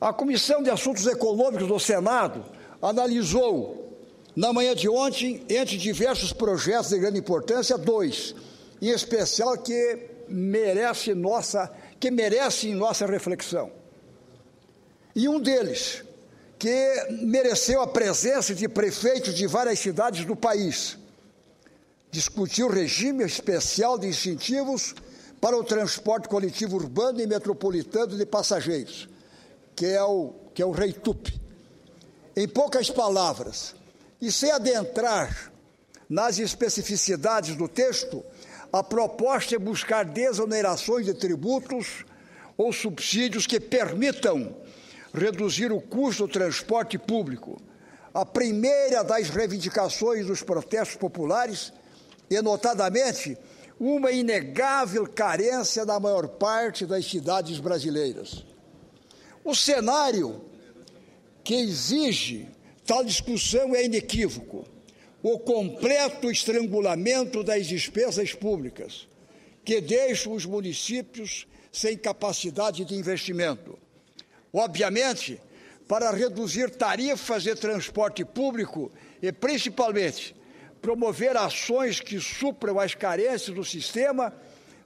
A Comissão de Assuntos Econômicos do Senado analisou, na manhã de ontem, entre diversos projetos de grande importância, dois, em especial que merecem nossa reflexão. E um deles, que mereceu a presença de prefeitos de várias cidades do país, discutiu o regime especial de incentivos para o transporte coletivo urbano e metropolitano de passageiros, que é o REITUP. Em poucas palavras, e sem adentrar nas especificidades do texto, a proposta é buscar desonerações de tributos ou subsídios que permitam reduzir o custo do transporte público. A primeira das reivindicações dos protestos populares é, notadamente, uma inegável carência na maior parte das cidades brasileiras. O cenário que exige tal discussão é inequívoco: o completo estrangulamento das despesas públicas, que deixam os municípios sem capacidade de investimento. Obviamente, para reduzir tarifas de transporte público e, principalmente, promover ações que supram as carências do sistema,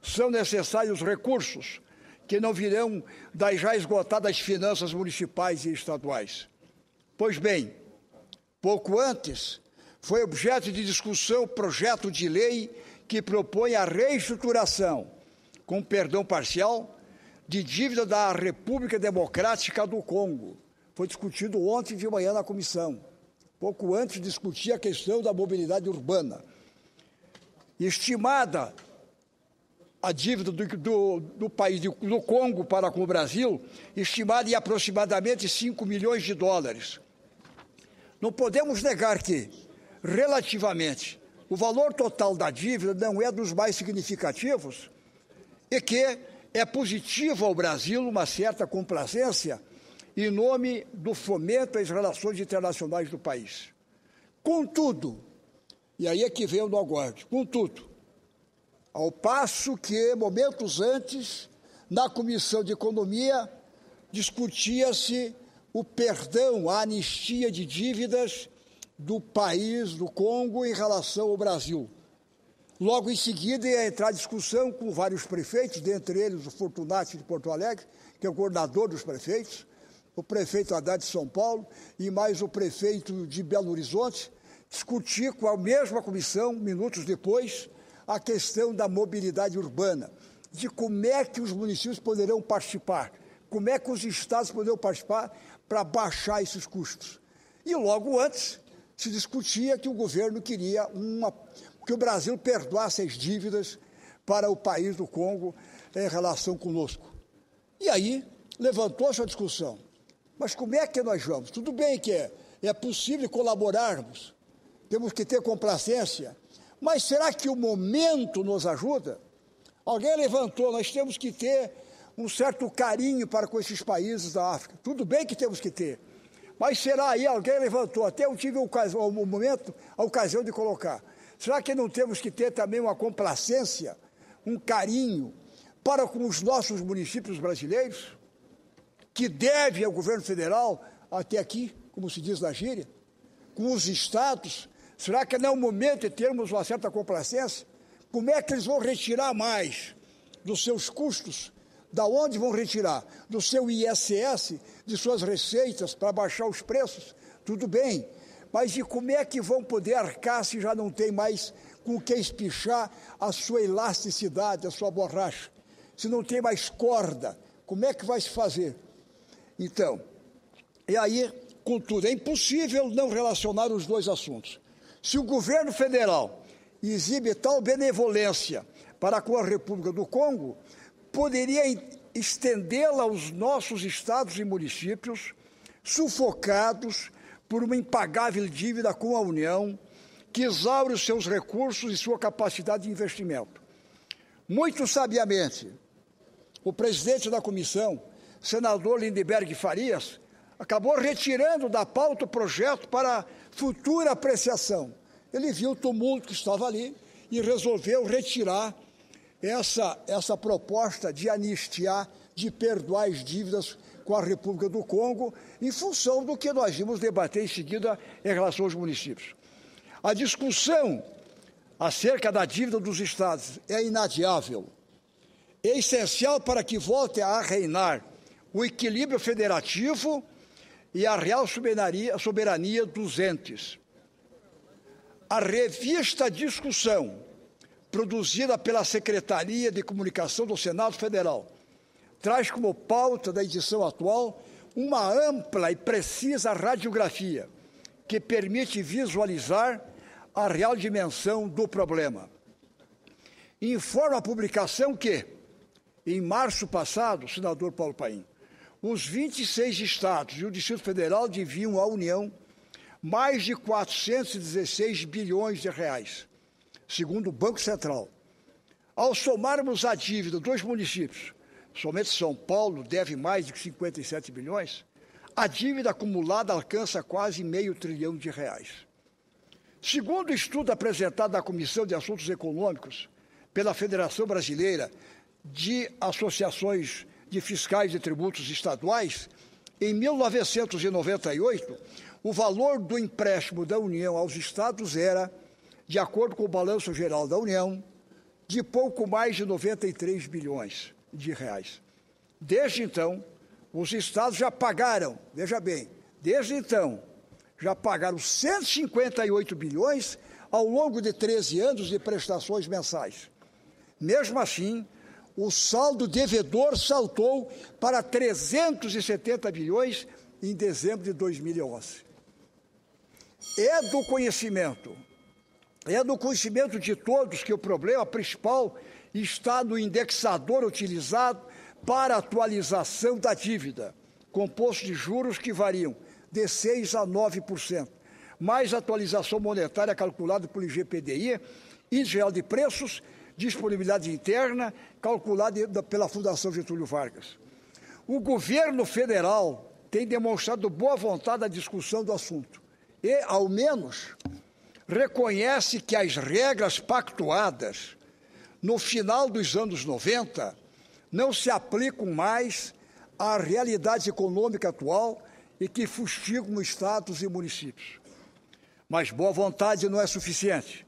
são necessários recursos que não virão das já esgotadas finanças municipais e estaduais. Pois bem, pouco antes, foi objeto de discussão o projeto de lei que propõe a reestruturação, com perdão parcial, de dívida da República Democrática do Congo. Foi discutido ontem de manhã na comissão. Pouco antes, discutir a questão da mobilidade urbana. Estimada a dívida do país do Congo para com o Brasil, estimada em aproximadamente 5 milhões de dólares. Não podemos negar que, relativamente, o valor total da dívida não é dos mais significativos e que é positivo ao Brasil uma certa complacência em nome do fomento às relações internacionais do país. Contudo, e aí é que vem o nó gordo, contudo, ao passo que, momentos antes, na Comissão de Economia, discutia-se o perdão, a anistia de dívidas do país, do Congo, em relação ao Brasil. Logo em seguida, ia entrar a discussão com vários prefeitos, dentre eles o Fortunati de Porto Alegre, que é o coordenador dos prefeitos, o prefeito Haddad de São Paulo e mais o prefeito de Belo Horizonte, discutir com a mesma comissão, minutos depois, a questão da mobilidade urbana, de como é que os municípios poderão participar, como é que os estados poderão participar para baixar esses custos. E logo antes se discutia que o governo queria que o Brasil perdoasse as dívidas para o país do Congo em relação conosco. E aí levantou-se a discussão. Mas como é que nós vamos? Tudo bem que é possível colaborarmos, temos que ter complacência, mas será que o momento nos ajuda? Alguém levantou, nós temos que ter um certo carinho para com esses países da África. Tudo bem que temos que ter, mas será aí, alguém levantou, até eu tive a ocasião de colocar, será que não temos que ter também uma complacência, um carinho para com os nossos municípios brasileiros, que devem ao governo federal até aqui, como se diz na gíria, com os estados? Será que não é o momento de termos uma certa complacência? Como é que eles vão retirar mais dos seus custos? Da onde vão retirar? Do seu ISS, de suas receitas para baixar os preços? Tudo bem, mas e como é que vão poder arcar se já não tem mais com o que espichar a sua elasticidade, a sua borracha? Se não tem mais corda, como é que vai se fazer? Então, e aí, contudo, é impossível não relacionar os dois assuntos. Se o governo federal exibe tal benevolência para com a República do Congo, poderia estendê-la aos nossos estados e municípios, sufocados por uma impagável dívida com a União, que exaure os seus recursos e sua capacidade de investimento. Muito sabiamente, o presidente da comissão, senador Lindenberg Farias, acabou retirando da pauta o projeto para futura apreciação. Ele viu o tumulto que estava ali e resolveu retirar essa proposta de anistiar, de perdoar as dívidas com a República do Congo, em função do que nós vimos debater em seguida em relação aos municípios. A discussão acerca da dívida dos estados é inadiável. É essencial para que volte a reinar o equilíbrio federativo e a real soberania dos entes. A revista Discussão, produzida pela Secretaria de Comunicação do Senado Federal, traz como pauta da edição atual uma ampla e precisa radiografia que permite visualizar a real dimensão do problema. Informa a publicação que, em março passado, senador Paulo Paim, os 26 estados e o Distrito Federal deviam à União mais de 416 bilhões de reais, segundo o Banco Central. Ao somarmos a dívida dos municípios, somente São Paulo deve mais de 57 bilhões, a dívida acumulada alcança quase R$500 bilhão. Segundo o estudo apresentado à Comissão de Assuntos Econômicos pela Federação Brasileira de Associações de Fiscais de Tributos Estaduais, em 1998, o valor do empréstimo da União aos estados era, de acordo com o Balanço Geral da União, de pouco mais de 93 bilhões de reais. Desde então, os estados já pagaram, veja bem, desde então, já pagaram 158 bilhões ao longo de 13 anos de prestações mensais. Mesmo assim, o saldo devedor saltou para 370 bilhões em dezembro de 2011. É do conhecimento de todos que o problema principal está no indexador utilizado para a atualização da dívida, composto de juros que variam de 6% a 9%, mais atualização monetária calculada pelo IGPDI, Índice Geral de Preços, disponibilidade interna, calculada pela Fundação Getúlio Vargas. O governo federal tem demonstrado boa vontade na discussão do assunto e, ao menos, reconhece que as regras pactuadas no final dos anos 90 não se aplicam mais à realidade econômica atual e que fustigam estados e municípios. Mas boa vontade não é suficiente.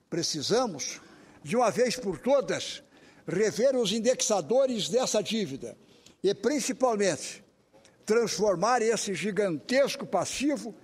Precisamos, de uma vez por todas, rever os indexadores dessa dívida e, principalmente, transformar esse gigantesco passivo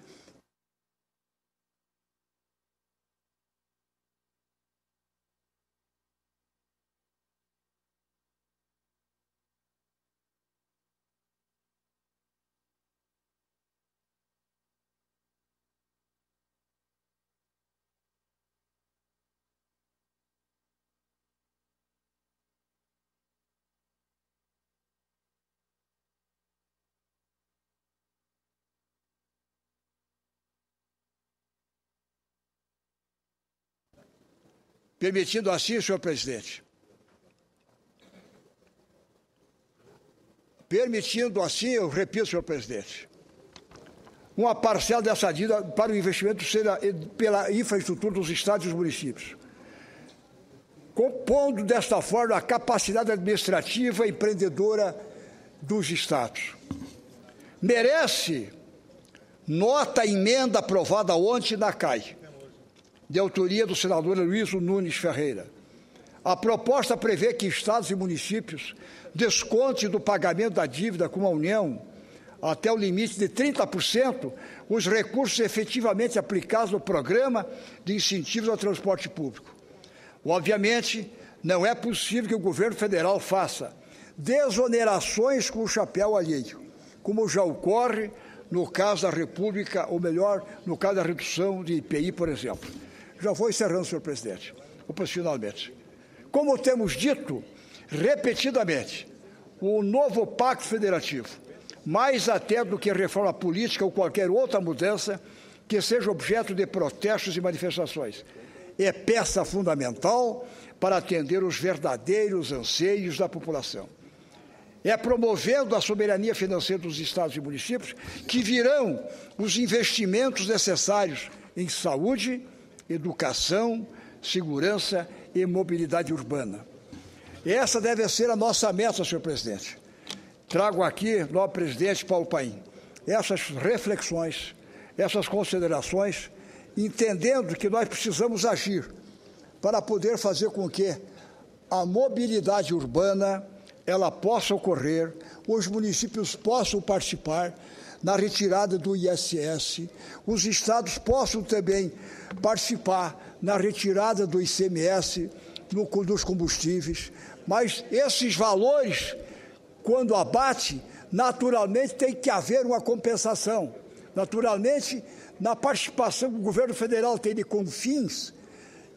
permitindo assim, senhor presidente, eu repito, senhor presidente, uma parcela dessa dívida para o investimento pela infraestrutura dos estados e dos municípios, compondo desta forma a capacidade administrativa e empreendedora dos estados. Merece nota a emenda aprovada ontem na CAI, de autoria do senador Luiz Nunes Ferreira. A proposta prevê que estados e municípios descontem do pagamento da dívida com a União, até o limite de 30%, os recursos efetivamente aplicados no programa de incentivos ao transporte público. Obviamente, não é possível que o governo federal faça desonerações com o chapéu alheio, como já ocorre no caso da República, ou melhor, no caso da redução de IPI, por exemplo. Já vou encerrando, senhor presidente, finalmente. Como temos dito repetidamente, o novo Pacto Federativo, mais até do que a reforma política ou qualquer outra mudança que seja objeto de protestos e manifestações, é peça fundamental para atender os verdadeiros anseios da população. É promovendo a soberania financeira dos estados e municípios que virão os investimentos necessários em saúde, educação, segurança e mobilidade urbana. Essa deve ser a nossa meta, senhor presidente, trago aqui, nobre presidente Paulo Paim, essas reflexões, essas considerações, entendendo que nós precisamos agir para poder fazer com que a mobilidade urbana ela possa ocorrer, os municípios possam participar na retirada do ISS, os estados possam também participar na retirada do ICMS dos combustíveis, mas esses valores, quando abate, naturalmente tem que haver uma compensação. Naturalmente, na participação que o governo federal tem de Confins,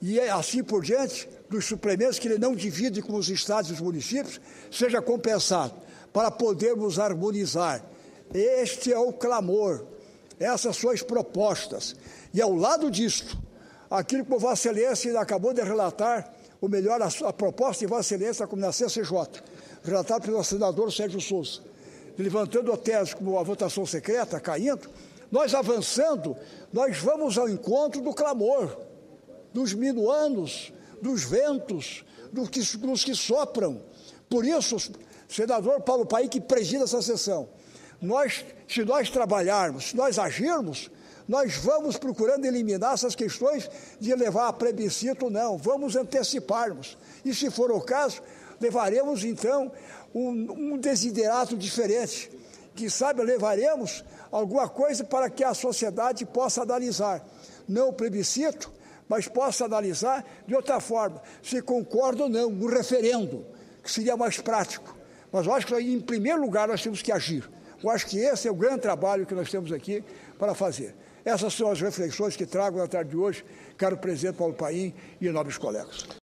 e assim por diante, dos suplementos que ele não divide com os estados e os municípios, seja compensado, para podermos harmonizar. Este é o clamor, essas são as propostas. E ao lado disto, aquilo que o Vossa Excelência acabou de relatar, ou melhor, a proposta de Vossa Excelência como na CCJ, relatado pelo senador Sérgio Souza, levantando a tese como a votação secreta, caindo, nós avançando, nós vamos ao encontro do clamor, dos minuanos, dos ventos, dos que sopram. Por isso, senador Paulo Paim, que preside essa sessão, se nós trabalharmos, se nós agirmos, nós vamos procurando eliminar essas questões de levar a plebiscito, não, vamos anteciparmos. E, se for o caso, levaremos, então, um desiderato diferente, que sabe, levaremos alguma coisa para que a sociedade possa analisar. Não o plebiscito, mas possa analisar de outra forma, se concorda ou não, um referendo, que seria mais prático. Mas eu acho que, em primeiro lugar, nós temos que agir. Eu acho que esse é o grande trabalho que nós temos aqui para fazer. Essas são as reflexões que trago na tarde de hoje, caro presidente Paulo Paim e nobres colegas.